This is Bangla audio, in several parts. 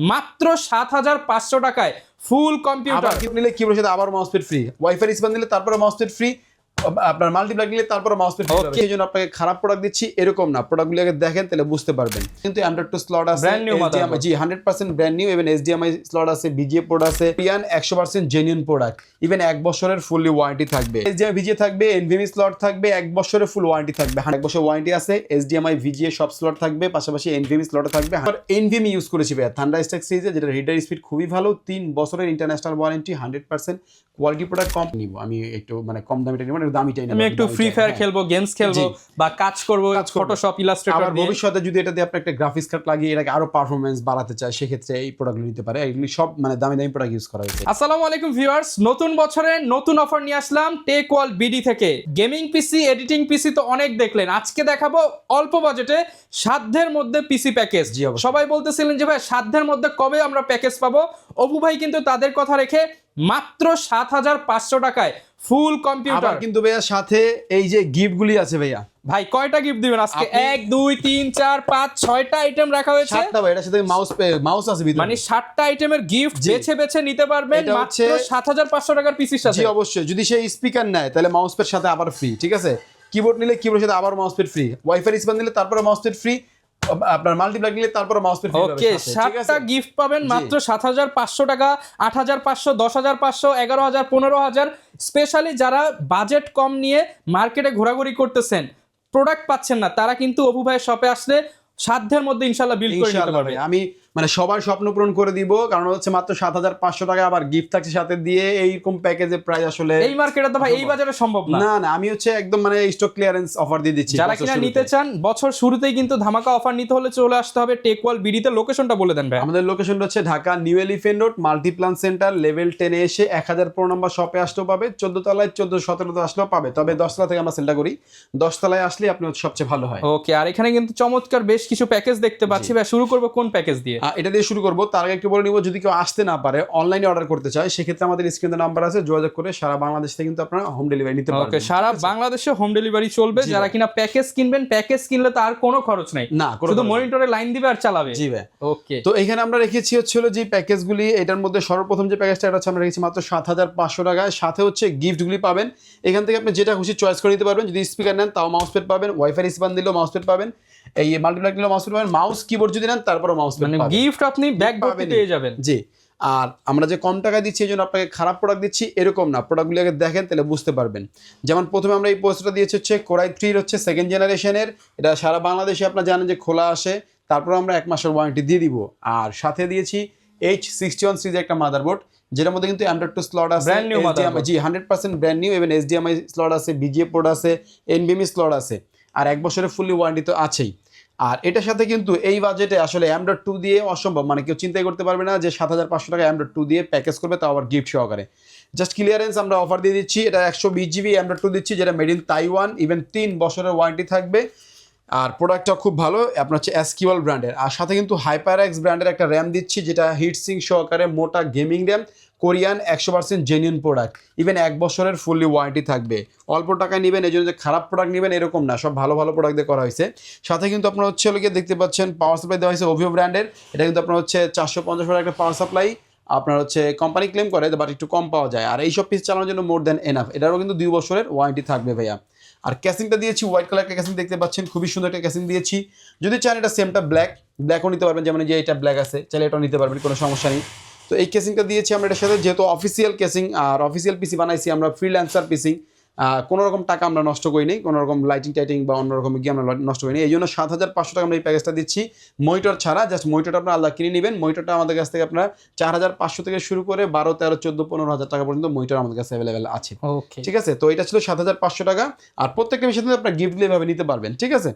মাত্র ৭,৫০০ টাকায় ফুল কম্পিউটার। আবার নিলে কিবোর্ডের সাথে আবার মাউসপ্যাড ফ্রি, ওয়াইফাই স্পান দিলে তারপরে মাউসপ্যাড ফ্রি, আপনার মাল্টিপ্লাগ নিলে তারপরে মাউসপ্যাড ফ্রি হবে। এই জন্য আপনাকে খারাপ প্রোডাক্ট দিচ্ছি এরকম না, প্রোডাক্টগুলো আগে দেখেন তাহলে বুঝতে পারবেন। কিন্তু M.2 স্লট আছে, ব্র্যান্ড নিউ HDMI জি 100% brand new, even HDMI slot আছে, VGA পোর্ট আছে, পিয়ান 100% জেনুইন প্রোডাক্ট, ইভেন 1 বছরের ফুললি ওয়ারেন্টি থাকবে। HDMI VGA থাকবে, NVMe স্লট থাকবে, 1 বছরের ফুল ওয়ারেন্টি থাকবে, 1 বছর ওয়ারেন্টি আছে, HDMI VGA সব স্লট থাকবে, পাশাপাশি NVMe স্লট থাকবে। আর NVMe ইউজ করেছি ভাই থান্ডারস্ট্রাইক সিরিজে, যেটা রিডার স্পিড খুবই ভালো, 3 বছরের ইন্টারন্যাশনাল ওয়ারেন্টি, 100% কোয়ালিটি প্রোডাক্ট। কম নিব আমি, একটু মানে কম দামিটা নিব, মানে দামিটাই না, আমি একটু ফ্রি ফায়ার খেলবো, গেমস খেলবো বা কাজ করব ফটোশপ ইলাস্ট্রেটর আবার দিয়ে। ভবিষ্যতে যদি এটা দিয়ে আপনি একটা গ্রাফিক্স কার্ড লাগিয়ে এটাকে আরো পারফরম্যান্স বাড়াতে চায়, সেক্ষেত্রে এই প্রোডাক্টগুলো নিতে পারে। এগুলি সব মানে দামি দামি প্রোডাক্ট ইউজ করা হয়েছে। আসসালামু আলাইকুম ভিউয়ার্স, নতুন বছরে নতুন অফার নিয়ে আসলাম টেক ওয়ার্ল্ড বিডি থেকে। গেমিং পিসি, এডিটিং পিসি তো অনেক দেখলেন, আজকে দেখাবো অল্প বাজেটে সাধ্যের মধ্যে পিসি প্যাকেজ। জি, অবশ্যই। সবাই বলতেছিলেন যে ভাই সাধ্যের মধ্যে কবে আমরা প্যাকেজ পাবো, অপু ভাই কিন্তু তাদের কথা রেখে মাত্র ৭,৫০০ টাকায় ফুল কম্পিউটার। আবার কিন্তু ভাইয়া সাথে এই যে গিফটগুলি আছে ভাইয়া, ভাই কয়টা গিফট দিবেন আজকে? 1 2 3 4 5 6টা আইটেম রাখা হয়েছে। 7টা ভাই, এটার সাথে মাউস আছে ভিতরে, মানে 7টা আইটেমের গিফট জি। বেছে বেছে নিতে পারবেন এটা মাত্র হচ্ছে ৭,৫০০ টাকার পিসির সাথে। জি অবশ্যই। যদি সেই স্পিকার নেয় তাহলে মাউসপ্যাড সাথে আবার ফ্রি, ঠিক আছে? কিবোর্ড নিলে কিবোর্ডের সাথে আবার মাউসপ্যাড ফ্রি, ওয়াইফাই স্পান দিলে তারপরে মাউসপ্যাড ফ্রি, আপনার মাল্টিপ্লাগ নিলে তারপরে মাউসপ্যাড ফ্রি হবে। ওকে, 7টা গিফট পাবেন মাত্র ৭,৫০০ টাকা, ৮,৫০০, ১০,৫০০, ১১,০০০, ১৫,০০০। স্পেশালি যারা বাজেট কম নিয়ে মার্কেটে ঘোরাঘুরি করতেছেন, প্রোডাক্ট পাচ্ছেন না, তারা কিন্তু অপু ভাইয়ের শপে আসলে সাধ্যের মধ্যে ইনশাআল্লাহ বিল করে নিতে ইনশাআল্লাহ পারবে। ভাই, আমি মানে সবার স্বপ্ন পূরণ করে দিব, কারণ হচ্ছে মাত্র ৭,৫০০ টাকা আবার গিফট থাকছে সাথে দিয়ে। এইরকম প্যাকেজের প্রাইস আসলে এই মার্কেটে তো ভাই এই বাজারে সম্ভব না। না না, আমি হচ্ছে একদম মানে স্টক ক্লিয়ারেন্স অফার দিয়ে দিচ্ছি। যারা কিনা নিতে চান বছর শুরুতেই কিন্তু ধামাকা অফার নিতে হলে চলে আসতে হবে টেক ওয়ার্ল্ড বিডিতে। লোকেশনটা বলে দেন ভাই। আমাদের লোকেশনটা হচ্ছে Dhaka new elephant road Multiplan centre level 10 এ এসে 1000 নম্বর শপে আসলেও পাবে, 14 তলায় 14 17 আসলেও পাবে, তবে 10 তলা থেকে আমরা সেলটা করি, 10 তলায় আসলে আপনি সবচেয়ে ভালো হয়। ওকে, আর এখানে কিন্তু চমৎকার বেশ কিছু প্যাকেজ দেখতে পাচ্ছি ভাই। শুরু করব কোন প্যাকেজ দিয়ে? এটা দিয়ে শুরু করবো। তার আগে একটু বলে নিব, যদি কেউ আসতে না পারে অনলাইনে অর্ডার করতে চায়, সেক্ষেত্রে আমাদের স্ক্রিনে নাম্বার আছে, যোগাযোগ করে সারা বাংলাদেশ থেকে কিন্তু আপনারা হোম ডেলিভারি নিতে পারবেন। ওকে, সারা বাংলাদেশে হোম ডেলিভারি চলবে। যারা কিনা প্যাকেজ কিনবেন, প্যাকেজ কিনলে তো আর কোনো খরচ নাই, না, কোনো শুধু খরচ নেই। মনিটরে লাইন দিবে আর চালাবে। জি ভাই। ওকে, তো এখানে আমরা রেখেছি হচ্ছিল যে প্যাকেজগুলি, এটার মধ্যে সর্বপ্রথম যে প্যাকেজটা এটা হচ্ছে আমরা রেখেছি মাত্র ৭,৫০০ টাকায়, সাথে হচ্ছে গিফটগুলি পাবেন। এখান থেকে আপনি যেটা খুশি চয়েস করে নিতে পারবেন। যদি স্পিকার নেন তাও মাউসপ্যাড পাবেন, ওয়াইফাই স্পান দিলেও মাউসপ্যাড পাবেন, এই মাল্টিপ্লাগ দিলেও মাউসপ্যাড পাবেন, মাউস কিবোর্ড যদি নেন তারপরও মাউসপ্যাড মানে পাবেন। গিফট আপনি ব্যাগ ভর্তি পেয়ে যাবেন। জি। আর আমরা যে কম টাকা দিচ্ছি এই জন্য আপনাকে খারাপ প্রোডাক্ট দিচ্ছি এরকম না, প্রোডাক্টগুলি আগে দেখেন তাহলে বুঝতে পারবেন। যেমন প্রথমে আমরা এই পোস্টটা দিয়েছি হচ্ছে কোরাই 3 হচ্ছে 2nd জেনারেশনের, এটা সারা বাংলাদেশে আপনারা জানেন যে খোলা আসে, তারপর আমরা 1 মাসের ওয়ারেন্টি দিয়ে দিব। আর সাথে দিয়েছি H61 সিরিজের একটা মাদারবোর্ড, যেটার মধ্যে কিন্তু M.2 স্লট আছে, Brand new motherboard। জি 100% brand new, even HDMI slot আছে, VGA পোর্ট আছে, NVMe স্লট আছে, আর 1 বছরের ফুললি ওয়ারেন্টি তো আছেই। আর এটার সাথে কিন্তু এই বাজেটে আসলে M.2 দিয়ে অসম্ভব, মানে কেউ চিন্তাই করতে পারবে না যে ৭,৫০০ টাকা M.2 দিয়ে প্যাকেজ করবে, তাও আবার গিফট সহকারে। জাস্ট ক্লিয়ারেন্স আমরা অফার দিয়ে দিচ্ছি, এটা 120 GB M.2 দিচ্ছি, যেটা মেড ইন তাইওয়ান, ইভেন 3 বছরের ওয়ারেন্টি থাকবে। আর প্রোডাক্টটা খুব ভালো, আপনার হচ্ছে এসকিউএল ব্র্যান্ডের, আর সাথে কিন্তু HyperX ব্র্যান্ডের একটা র্যাম দিচ্ছি, যেটা হিটসিং সহকারে মোটা gaming RAM, Korean 100% genuine product, even 1 বছরের ফুললি ওয়ারেন্টি থাকবে। অল্প টাকায় নেবেন, এই জন্য যে খারাপ প্রোডাক্ট নেবেন এরকম না, সব ভালো ভালো প্রোডাক্ট দিয়ে করা হয়েছে। সাথে কিন্তু আপনার হচ্ছে লোকে দেখতে পাচ্ছেন পাওয়ার সাপ্লাই দেওয়া হয়েছে ওভিও ব্র্যান্ডের, এটা কিন্তু আপনার হচ্ছে 450 ওয়াটের একটা পাওয়ার সাপ্লাই, আপনার হচ্ছে কোম্পানি ক্লেম করে বাট একটু কম পাওয়া যায়, আর এইসব পিস চালানোর জন্য মোর দ্যান এনাফ। এটারও কিন্তু 2 বছরের ওয়ারেন্টি থাকবে ভাইয়া। আর ক্যাসিংটা দিয়েছি হোয়াইট কালার একটা ক্যাসিং দেখতে পাচ্ছেন, খুবই সুন্দর একটা ক্যাসিং দিয়েছি। যদি চান এটা সেমটা ব্ল্যাকও নিতে পারবেন, যেমন যে এটা ব্ল্যাক আছে, চাইলে এটাও নিতে পারবেন, কোনো সমস্যা নেই। তো এই কেসিংটা দিয়েছি আমরা এটার সাথে, যেহেতু অফিসিয়াল কেসিং আর অফিসিয়াল পিসি বানাইছি আমরা, ফ্রিল্যান্সার পিসি, কোনো রকম টাকা আমরা নষ্ট করি নি, কোনো রকম লাইটিং টাইটিং বা অন্যরকম গিয়ে আমরা নষ্ট করি নি, এই জন্য ৭,৫০০ টাকা আমরা এই প্যাকেজটা দিচ্ছি মনিটর ছাড়া। জাস্ট মনিটরটা আপনার আলাদা কিনে নেবেন। মনিটরটা আমাদের কাছ থেকে আপনার ৪,৫০০ থেকে শুরু করে ১২, ১৩, ১৪, ১৫,০০০ টাকা পর্যন্ত মনিটর আমাদের কাছে অ্যাভেলেবেল আছে। ওকে, ঠিক আছে, তো এটা ছিল ৭,৫০০ টাকা। আর প্রত্যেকটা বিষয় থেকে আপনার গিফটগুলো এভাবে নিতে পারবেন। ঠিক আছে,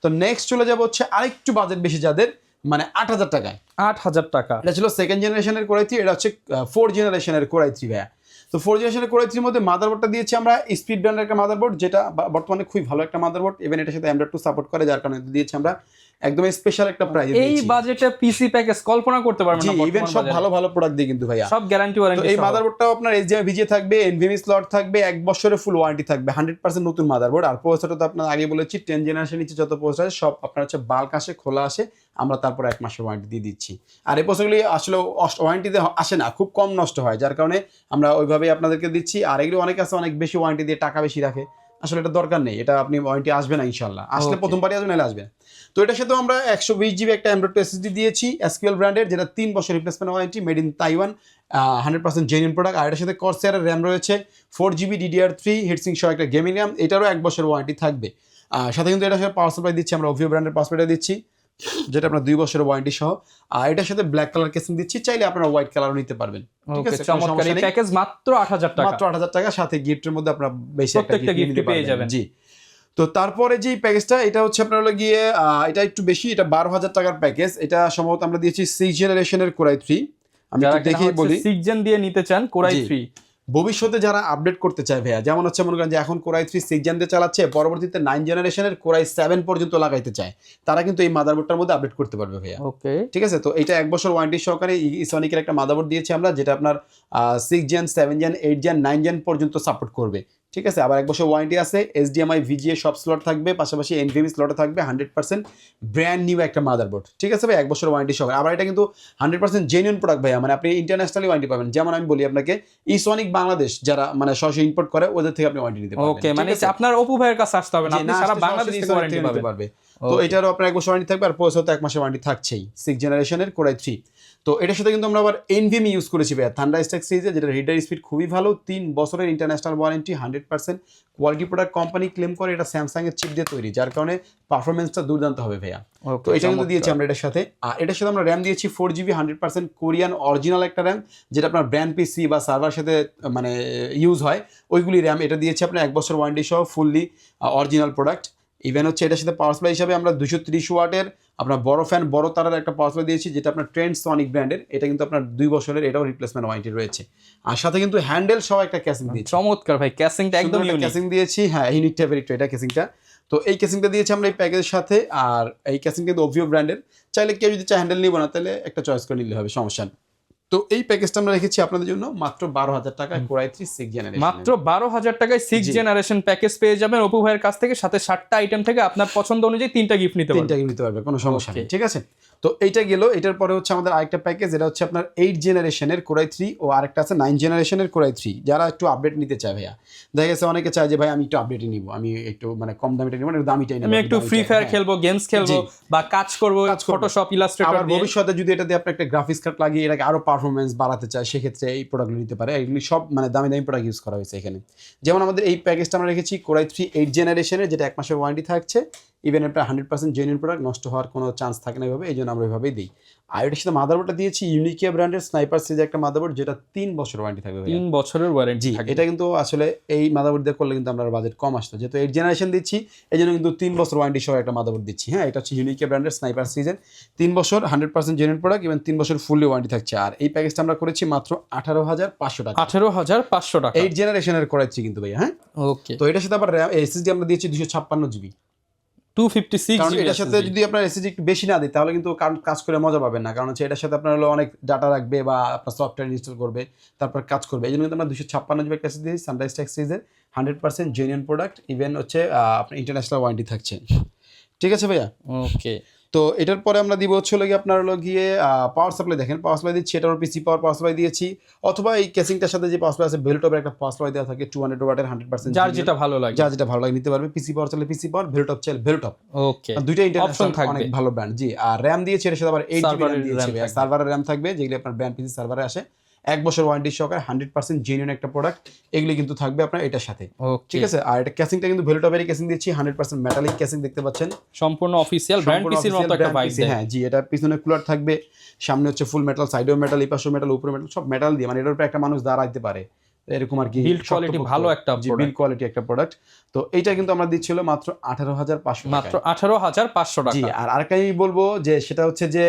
তো নেক্সট চলে যাবো হচ্ছে আরেকটু বাজেট বেশি যাদের, মানে ৮,০০০ টাকায়। ৮,০০০ টাকা। এটা ছিল 2nd জেনারেশনের কোরাই 3, এটা হচ্ছে 4th জেনারেশনের কোরাই 3 ভাইয়া। তো 4th জেনারেশনের কোরাই 3 মধ্যে মাদারবোর্ডটা দিয়েছি আমরা স্পিড ব্র্যান্ডের একটা মাদারবোর্ড, যেটা বর্তমানে খুবই ভালো একটা মাদারবোর্ড, ইভেন এটার সাথে M.2 সাপোর্ট করে, যার কারণে দিয়েছি আমরা একদম স্পেশাল একটা প্রাইস এই বাজেটে পিসি প্যাকেজ কল্পনা করতে পারবেন জি না ইভেন সব ভালো ভালো প্রোডাক্ট দিয়ে কিন্তু ভাইয়া সব গ্যারান্টি তো ওয়ারেন্টি এই মাদারবোর্ডটাও আপনার HDMI ভিজিএ থাকবে, এনভিএমই স্লট থাকবে, 1 বছরের ফুল ওয়ারেন্টি থাকবে, 100% নতুন মাদারবোর্ড। আর প্রসেসরটা তো আপনার আগে বলেছি 10 জেনারেশন নিচে যত প্রসেসর আছে সব আপনার হচ্ছে বাল্ক আসে, খোলা আসে, আমরা তারপর 1 মাসের ওয়ারেন্টি দিয়ে দিচ্ছি। আর এই প্রসেসরগুলি আসলে ওয়ারেন্টিতে আসে না, খুব কম নষ্ট হয়, যার কারণে আমরা ওইভাবেই আপনাদেরকে দিচ্ছি। আর এগুলো অনেক আছে অনেক বেশি ওয়ারেন্টি দিয়ে টাকা বেশি রাখে, আসলে এটা দরকার নেই, এটা আপনি ওয়ারেন্টি আসবে না ইনশাল্লাহ, আসলে প্রথমবারই আসবে নাহলে আসবে না। তো এটার সাথেও আমরা 120 GB একটা M.2 SSD দিয়েছি SQL ব্র্যান্ডের, যেটা 3 বছর replacement warranty, made in Taiwan, 100% genuine product. আর এটার সাথে Corsair র্যাম রয়েছে 4GB DDR3 হিটসিং সহ একটা গেমিং র্যাম, এটারও 1 বছর ওয়ারেন্টি থাকবে। সাথে কিন্তু এটার সাথে পাওয়ার সাপ্লাই দিচ্ছি আমরা, ওভিও ব্র্যান্ডের পাওয়ার সাপ্লাই দিচ্ছি, যেটা আপনার 2 বছরের ওয়ারেন্টি সহ। আর এটার সাথে ব্ল্যাক কালার কেসিং দিচ্ছি, চাইলে আপনারা হোয়াইট কালারও নিতে পারবেন। ঠিক আছে, চমৎকার এই প্যাকেজ মাত্র 8000 টাকা, মাত্র 8000 টাকা, সাথে গিফটের মধ্যে আপনারা বেশি একটা প্রত্যেকটা গিফট পেয়ে যাবেন। জি। তো তারপরে যে প্যাকেজটা, এটা হচ্ছে আপনার হলো গিয়ে এটা একটু বেশি, এটা 12000 টাকার প্যাকেজ। এটা সম্ভবত আমরা দিয়েছি 6 জেনারেশনের Core i3। আমি একটু দেখেই বলি, 6 জেন দিয়ে নিতে চান Core i3, ভবিষ্যতে যারা আপডেট করতে চায় ভাইয়া, যেমন হচ্ছে মনে করেন যে এখন Core i3 6 জেন দিয়ে চালাচ্ছে, পরবর্তীতে 9 জেনারেশনের Core i7 পর্যন্ত লাগাইতে চায়, তারা কিন্তু এই মাদারবোর্ডটার মধ্যে আপডেট করতে পারবে ভাইয়া। ওকে, ঠিক আছে। তো এটা 1 বছর ওয়ারেন্টি সহকারে ইসনিকের একটা মাদারবোর্ড দিয়েছি আমরা, যেটা আপনার 6 জেন 7 জেন 8 জেন 9 জেন পর্যন্ত সাপোর্ট করবে। ঠিক আছে। আবার 1 বছর ওয়ারেন্টি আছে, HDMI VGA সব স্লট থাকবে, পাশাপাশি NVMe স্লটও থাকবে, 100% ব্র্যান্ড নিউ একটা মাদারবোর্ড। ঠিক আছে ভাই, 1 বছর ওয়ারেন্টি সহকারে। আবার এটা কিন্তু 100% জেনুইন প্রোডাক্ট ভাইয়া, মানে আপনি ইন্টারন্যাশনালি ওয়ারেন্টি পাবেন। যেমন আমি বলি আপনাকে, ইসনিক বাংলাদেশ যারা মানে সরাসরি ইম্পোর্ট করে, ওদের থেকে আপনি ওয়ারেন্টি নিতে পারবেন। ওকে, মানে আপনার অপু ভাইয়ের কাছে আসতে হবে না, আপনি সারা বাংলাদেশ থেকে ওয়ারেন্টি পাবেন। তো এটারও আপনার 1 বছর ওয়ারেন্টি থাকবে, আর প্রসেসর তো 1 মাসের ওয়ারেন্টি থাকছেই, 6 জেনারেশনের Core i3। তো এটার সাথে কিন্তু আমরা আবার NVMe ইউজ করেছি ভাইয়া, থান্ডারস্ট্রাইক সিরিজে, যেটা রিডার স্পিড খুবই ভালো, 3 বছরের international warranty, 100% quality product company claim করে, এটা স্যামসাং এর চিপ দিয়ে তৈরি, যার কারণে পারফরমেন্সটা দুর্দান্ত হবে ভাইয়া। তো এটা কিন্তু দিয়েছি আমরা এটার সাথে। আর এটার সাথে আমরা র্যাম দিয়েছি 4GB 100% কোরিয়ান অরিজিনাল একটা র্যাম, যেটা আপনার ব্র্যান্ড পিসি বা সার্ভার সাথে মানে ইউজ হয়, ওইগুলি র্যাম। এটা দিয়েছি আপনার 1 বছর ওয়ারেন্টি সহ, ফুললি অরিজিনাল প্রোডাক্ট। ইভেন হচ্ছে এটার সাথে পাওয়ার সাপ্লাই হিসাবে আমরা 230 ওয়াটের আপনার বড় ফ্যান, বড় তারার একটা পাওয়ার সাপ্লাই দিয়েছি, যেটা আপনার ট্রেন্ডসনিক ব্র্যান্ডের, এটা কিন্তু আপনার 2 বছরের, এটাও রিপ্লেসমেন্ট ওয়ারেন্টি রয়েছে। আর সাথে কিন্তু হ্যান্ডেল সহ একটা ক্যাসিং দিয়েছি। চমৎকার ভাই, ক্যাসিংটা একদম ইউনিক ক্যাসিং দিয়েছি, হ্যাঁ ইউনিক টাইপের একটু এটা ক্যাসিংটা। তো এই ক্যাসিংটা দিয়েছি আমরা এই প্যাকেজের সাথে। আর এই ক্যাসিং কিন্তু ওভিও ব্র্যান্ডের, চাইলে কেউ যদি চায় হ্যান্ডেল নিব না, তাহলে একটা চয়েস করে নিলে হবে, সমস্যা নেই। তো এই প্যাকেজটা আমরা রেখেছি আপনাদের জন্য মাত্র 12000 টাকায়, Core i3 6 জেনারেশন, মাত্র 12000 টাকায় 6 জেনারেশন প্যাকেজ পেয়ে যাবেন অপু ভাইয়ের কাছ থেকে। সাথে 7টা আইটেম থেকে আপনার পছন্দ অনুযায়ী 3টা গিফট নিতে পারবেন, 3টা গিফট নিতে পারবে, কোনো সমস্যা নেই। ঠিক আছে। তো এইটা গেল। এটার পরে হচ্ছে আমাদের আরেকটা প্যাকেজ, এটা হচ্ছে আপনার 8 জেনারেশনের Core i3, ও আরেকটা আছে 9 জেনারেশনের Core i3। যারা একটু আপডেট নিতে চায় ভাইয়া, দেখা গেছে অনেকে চায় যে ভাই আমি একটু আপডেটই নিব, আমি একটু মানে কম দামিটা নিব, মানে দামিটাই নিব, আমি একটু ফ্রি ফায়ার খেলবো, গেমস খেলবো, বা কাজ করবো ফটোশপ ইলাস্ট্রেটর দিয়ে। ভবিষ্যতে যদি এটাতে আপনি একটা গ্রাফিক্স কার্ড লাগিয়ে এটাকে আরো পারফরমেন্স বাড়াতে চায়, সেক্ষেত্রে এই প্রোডাক্টগুলো নিতে পারে। এগুলি সব মানে দামি দামি প্রোডাক্ট ইউজ করা হয়েছে এখানে। যেমন আমাদের এই প্যাকেজটা আমরা রেখেছি Core i3 8 জেনারেশনের, যেটা 1 মাসের ওয়ারেন্টি থাকছে, ইভেন এটা 100% জেনুইন প্রোডাক্ট, নষ্ট হওয়ার কোনো চান্স থাকে না এইভাবে, এই জন্য আমরা এইভাবেই দিই। আর এটার সাথে মাদারবোর্ডটা দিয়েছি ইউনিকিয়া ব্র্যান্ডের স্নাইপার সিরিজের একটা মাদারবোর্ড, যেটা 3 বছর ওয়ারেন্টি থাকবে। 3 বছরের ওয়ারেন্টি। এটা কিন্তু আসলে এই মাদারবোর্ড দিয়ে করলে কিন্তু আমরা বাজেট কম আসতো, যেহেতু 8 জেনারেশন দিচ্ছি, এই জন্য কিন্তু 3 বছর ওয়ারেন্টি সহ একটা মাদারবোর্ড দিচ্ছি। হ্যাঁ, এটা হচ্ছে ইউনিকিয়া ব্র্যান্ডের স্নাইপার সিরিজের 3 বছর 100% জেনুইন প্রোডাক্ট, এবং 3 বছর ফুললি ওয়ারেন্টি থাকছে। আর এই প্যাকেজটা আমরা করেছি মাত্র 18500 টাকা, 18500 টাকা, 8 জেনারেশনের করেছি কিন্তু ভাইয়া। হ্যাঁ, ওকে। তো এটার সাথে আবার এসএসডি আমরা দিয়েছি 256GB, 256 কারণ জিবি। এটার সাথে যদি আপনার এসএসডি একটু বেশি না দিই, তাহলে কিন্তু কাজ করে মজা পাবেন না, কারণ হচ্ছে এটার সাথে আপনার হলো অনেক ডাটা রাখবে বা আপনার সফটওয়্যার ইনস্টল করবে, তারপর কাজ করবে। এই জন্য কিন্তু আমরা 256GB একটা এসএসডি দিয়েছি, সানরাইজ সিরিজের 100% জেনুইন প্রোডাক্ট, ইভেন হচ্ছে আপনার ইন্টারন্যাশনাল ওয়ারেন্টি থাকছে। ঠিক আছে ভাইয়া, ওকে। তো এটার পরে আমরা দিব হচ্ছে গিয়ে আপনার হলো গিয়ে পাওয়ার সাপ্লাই। দেখেন পাওয়ার সাপ্লাই দিচ্ছি, এটার পিসি পাওয়ার সাপ্লাই দিয়েছি, অথবা এই কেসিংটার সাথে যে পাওয়ার সাপ্লাই আছে বেলটপের একটা পাওয়ার সাপ্লাই দেওয়া থাকে 200 ওয়াটের 100%, যার যেটা ভালো লাগে, নিতে পারবে। পিসি পাওয়ার চাইলে পিসি পাওয়ার, বেলটপ চাইলে বেলটপ। ওকে, দুইটা অপশন থাকবে, অনেক ভালো ব্র্যান্ড। জি। আর র্যাম দিয়েছি এর সাথে আবার 8GB র্যাম দিয়েছি, সার্ভারের র্যাম থাকবে, যেগুলো আপনার ব্র্যান্ড পিসি সার্ভারে আসে, 1 বছর ওয়ারেন্টি সহকারে, 100% জেনুইন একটা প্রোডাক্ট, এগুলি কিন্তু থাকবে আপনার এটার সাথে। ঠিক আছে। আর এটা ক্যাসিংটা কিন্তু ভেলটপেরই ক্যাসিং দিচ্ছি, 100% মেটালিক ক্যাসিং দেখতে পাচ্ছেন, সম্পূর্ণ অফিশিয়াল ব্র্যান্ড পিসির মতো একটা ভাইব দেয়। হ্যাঁ জি। এটা পিছনে কুলার থাকবে, সামনে হচ্ছে ফুল মেটাল, সাইডেও মেটাল, এই পাশেও মেটাল, উপরে মেটাল, সব মেটাল দিয়ে, মানে এটার উপরে একটা মানুষ দাঁড়াইতে পারে এরকম আর কি। বিল্ড কোয়ালিটি ভালো একটা প্রোডাক্ট, বিল্ড কোয়ালিটি একটা প্রোডাক্ট। তো এইটা কিন্তু আমরা দিচ্ছিল মাত্র 18500 টাকা, মাত্র 18500 টাকা। জি। আর আরেকটা আমি বলবো যে সেটা হচ্ছে যে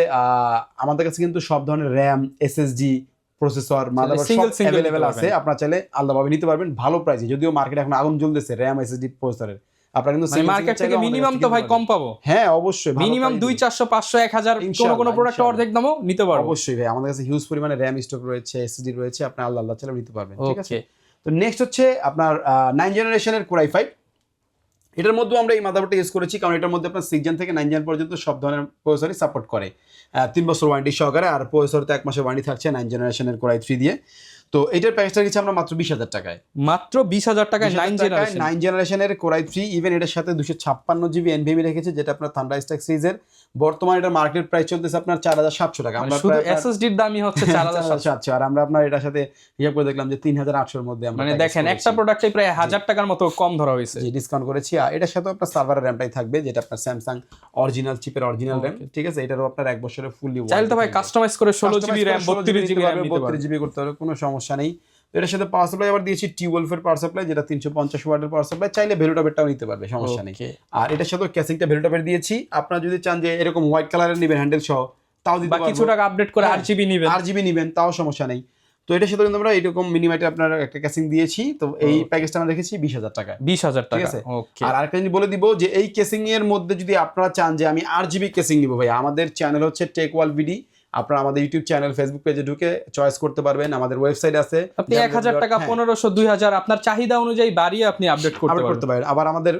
আমাদের কাছে কিন্তু সব ধরনের র্যাম, এসএসডি, প্রসেসর, মাদারবোর্ড সব अवेलेबल আছে, আপনারা চাইলে আলাদাভাবে নিতে পারবেন ভালো প্রাইসে। যদিও মার্কেটে এখন আগুন জ্বলতেছে র্যাম, এসএসডি, প্রসেসরের, আপনারা কিন্তু মার্কেট থেকে মিনিমাম তো ভাই কম পাবো। হ্যাঁ অবশ্যই, মিনিমাম 200, 400, 500, 1000 কোন প্রোডাক্ট অর্ধেক দামও নিতে পারবো। অবশ্যই ভাই, আমাদের কাছে হিউজ পরিমাণে র্যাম স্টক রয়েছে, এসএসডি রয়েছে, আপনি আল্লাহ চাইলে নিতে পারবেন। ঠিক আছে, তো নেক্সট হচ্ছে আপনার 9 জেনারেশনের Core i5। এটার মধ্যে আমরা এই মাদারবোর্ডটা ইউজ করেছি কারণ এটার মধ্যে আপনার 6 জেন থেকে 9 জেন পর্যন্ত সব ধরনের প্রসেসরই সাপোর্ট করে, 3 বছর ওয়ারেন্টি সহকারে, আর প্রসেসরতে 1 মাসের ওয়ারেন্টি থাকছে 9 জেনারেশনের Core i3 দিয়ে। তো এটার প্রাইসটা দিচ্ছি আমরা মাত্র 20,000 টাকায়। মাত্র 20,000 টাকায় 9 জেনারেশনের Core i3। ইভেন এটার সাথে 256 জিবি NVMe রেখেছে, যেটা আপনার থান্ডারস্ট্যাক সিরিজের। বর্তমানে এটা মার্কেট প্রাইস চলতেছে আপনার 4,700 টাকা। আমরা শুধু এসএসডি এর দামই হচ্ছে 4,700, আর আমরা আপনার এটার সাথে হিসাব করে দেখলাম যে 3,800 এর মধ্যে আমরা, মানে দেখেন একটা প্রোডাক্টে প্রায় 1000 টাকার মতো কম ধরা হয়েছে। জি, ডিসকাউন্ট করেছি। আর এটার সাথে আপনার সার্ভারের র্যামটাই থাকবে, যেটা আপনার স্যামসাং অরিজিনাল চিপের অরিজিনাল র্যাম। ঠিক আছে, এটারও আপনার 1 বছরের ফুললি চাইলে তো ভাই কাস্টমাইজ করে 16 জিবি র্যাম 32 জিবি র্যাম নিতে পারবেন, 32 জিবি করতে পারবে, কোনো সমস্যা নেই। তো এটার সাথে পাওয়ার সাপ্লাই আবার দিয়েছি টিউবওয়েলভের পাওয়ার সাপ্লাই, যেটা 350 ওয়াটের পাওয়ার সাপ্লাই, চাইলে ভেলুটপেরটাও নিতে পারবে, সমস্যা নেই। আর এটার সাথে ক্যাসিংটা ভেলুটপের দিয়েছি। আপনারা যদি চান যে এরকম হোয়াইট কালারের নেবেন হ্যান্ডেল সহ, তাও দিতে পারবো। কিছু টাকা আপডেট করে 8 জিবি নেবেন, তাও সমস্যা নেই। তো এটার সাথে কিন্তু আমরা এরকম মিনিমাইটে আপনার একটা ক্যাসিং দিয়েছি। তো এই প্যাকেজটা আমরা রেখেছি 20,000 টাকা। 20,000 টাকা, ঠিক আছে। ওকে। আর আরেকটা জিনিস বলে দিব যে এই কেসিং এর মধ্যে যদি আপনারা চান যে আমি 8 জিবি কেসিং নিব, ভাই আমাদের চ্যানেল হচ্ছে টেক ওয়ার্ল্ড বিডি। আপনারা আমাদের ইউটিউব চ্যানেল, ফেসবুক পেজে ঢুকে চয়েস করতে পারবেন। আমাদের ওয়েবসাইট আছে, আপনি 1000 টাকা, 1500, 2000 আপনার চাহিদা অনুযায়ী বাড়িয়ে আপনি আপডেট করতে পারবেন। আবার আমাদের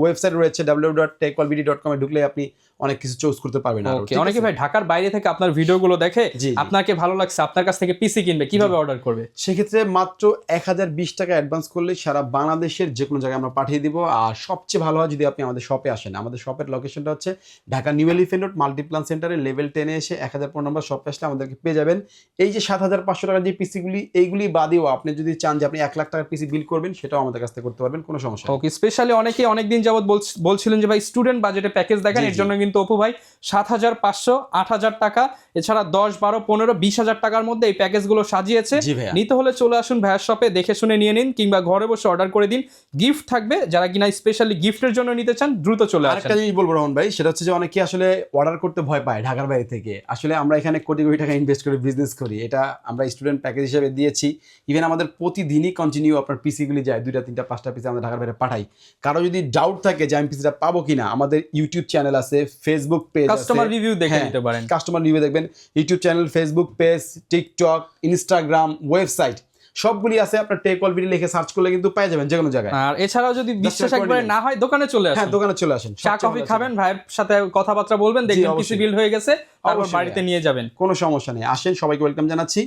ওয়েবসাইট রয়েছে www.techworldbd.com এ ঢুকলে আপনি অনেক কিছু চুজ করতে পারবেন। ওকে, অনেকে ভাই ঢাকার বাইরে থেকে আপনার ভিডিওগুলো দেখে, আপনাকে ভালো লাগছে, আপনার কাছ থেকে পিসি কিনবে, কিভাবে অর্ডার করবে? সেক্ষেত্রে মাত্র 1020 টাকা অ্যাডভান্স করলে সারা বাংলাদেশের যে কোনো জায়গায় আমরা পাঠিয়ে দিব। আর সবচেয়ে ভালো হয় যদি আপনি আমাদের শপে আসেন। আমাদের শপের লোকেশনটা হচ্ছে Dhaka new elephant road Multiplan সেন্টারে লেভেল 10 এ এসে 1004 নম্বর শপে আসলে আমাদেরকে পেয়ে যাবেন। এই যে 7,500 টাকার যে পিসিগুলি, এইগুলি বাদেও আপনি যদি চান যে আপনি 1 লাখ টাকার পিসি বিল করবেন, সেটাও আমাদের কাছ থেকে করতে পারবেন, কোনো সমস্যা নেই। ওকে, স্পেশালি অনেকে অনেকদিন যাবত বলছিলেন যে ভাই স্টুডেন্ট বাজেটে প্যাকেজ দেখেন, এর জন্য কিন্তু অপু ভাই 7,500, 8,000 টাকা, এছাড়া 10, 12, 15, 20,000 টাকার মধ্যে এই প্যাকেজগুলো সাজিয়েছে। নিতে হলে চলে আসুন ভাইয়ার শপে, দেখে শুনে নিয়ে নিন, কিংবা ঘরে বসে অর্ডার করে দিন। গিফট থাকবে, যারা কিনা স্পেশালি গিফটের জন্য নিতে চান দ্রুত চলে আসুন। আরেকটা জিনিস বলবো রহমান ভাই, সেটা হচ্ছে যে অনেকে আসলে অর্ডার করতে ভয় পায় ঢাকার বাইরে থেকে। আসলে আমরা এখানে কোটি কোটি টাকা ইনভেস্ট করে বিজনেস করি, এটা আমরা স্টুডেন্ট প্যাকেজ হিসেবে দিয়েছি। ইভেন আমাদের প্রতিদিনই কন্টিনিউ আপনার পিসিগুলি যায়, 2টা 3টা 5টা পিসি আমরা ঢাকার বাইরে পাঠাই। কারো যদি ডাউট থাকে যে আমি পিসিটা পাবো কিনা, আমাদের ইউটিউব চ্যানেল আছে, ফেসবুক পেজ আছে, কাস্টমার রিভিউ দেখে নিতে পারেন। কাস্টমার রিভিউ দেখবেন, YouTube channel, Facebook page, TikTok, Instagram, website সবগুলি আছে। আপনার টেক ওয়ার্ল্ড বিডি লিখে সার্চ করলে কিন্তু পেয়ে যাবেন যে কোনো জায়গায়। আর এছাড়াও যদি বিশ্বাস একবারে না হয়, দোকানে চলে আসেন। হ্যাঁ, দোকানে চলে আসেন, চা কফি খাবেন, ভাইয়ের সাথে কথাবার্তা বলবেন, দেখবেন পিসি বিল্ড হয়ে গেছে, তারপর বাড়িতে নিয়ে যাবেন, কোনো সমস্যা নেই। আসেন, সবাইকে ওয়েলকাম জানাচ্ছি।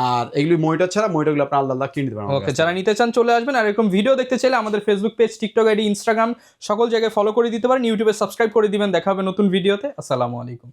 আর এগুলি মনিটর ছাড়া মনিটরগুলো আপনার আলাদা কিনে নিতে পারেন। ওকে, যারা নিতে চান চলে আসবেন। আর এরকম ভিডিও দেখতে চাইলে আমাদের Facebook page, TikTok ID, Instagram সকল জায়গায় ফলো করে দিতে পারেন, ইউটিউবে সাবস্ক্রাইব করে দিবেন। দেখা হবে নতুন ভিডিওতে। আসসালামু আলাইকুম।